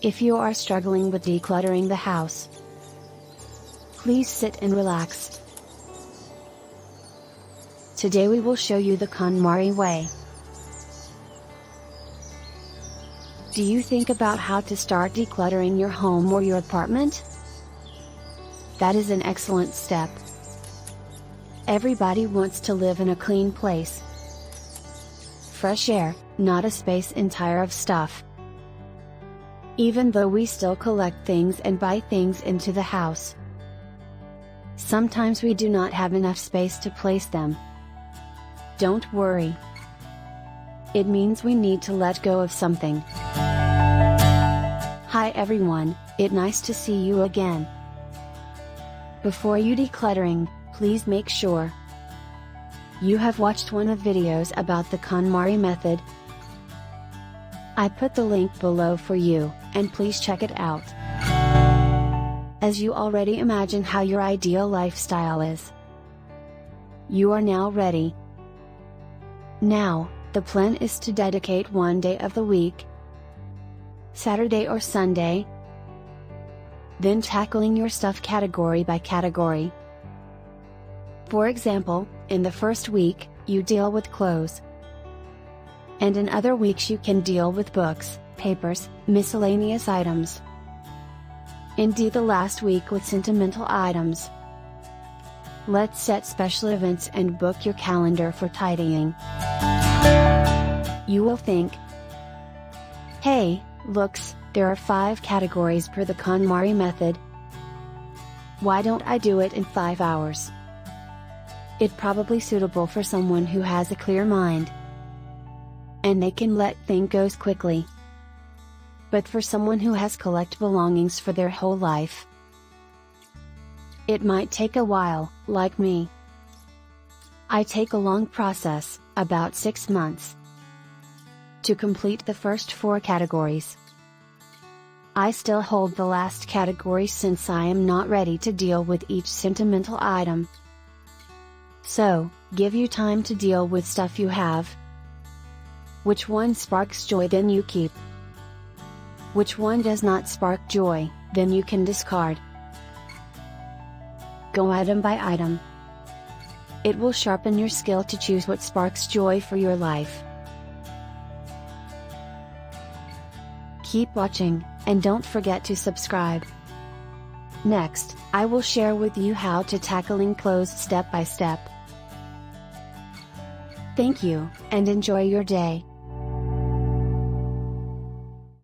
If you are struggling with decluttering the house, please sit and relax. Today we will show you the KonMari way. Do you think about how to start decluttering your home or your apartment? That is an excellent step. Everybody wants to live in a clean place. Fresh air, not a space entire of stuff. Even though we still collect things and buy things into the house, sometimes we do not have enough space to place them. Don't worry. It means we need to let go of something. Hi everyone, it's nice to see you again. Before you decluttering, please make sure you have watched one of videos about the KonMari method. I put the link below for you, and please check it out. As you already imagine how your ideal lifestyle is, you are now ready. Now, the plan is to dedicate one day of the week, Saturday or Sunday, then tackling your stuff category by category. For example, in the first week, you deal with clothes. And in other weeks you can deal with books, papers, miscellaneous items. Indeed the last week with sentimental items. Let's set special events and book your calendar for tidying. You will think, hey, looks, there are 5 categories per the KonMari method. Why don't I do it in 5 hours? It's probably suitable for someone who has a clear mind, and they can let things go quickly. But for someone who has collect belongings for their whole life, it might take a while, like me. I take a long process, about 6 months, to complete the first 4 categories. I still hold the last category since I am not ready to deal with each sentimental item. So, give you time to deal with stuff you have. Which one sparks joy, then you keep. Which one does not spark joy, then you can discard. Go item by item. It will sharpen your skill to choose what sparks joy for your life. Keep watching, and don't forget to subscribe. Next, I will share with you how to tackling clothes step by step. Thank you, and enjoy your day.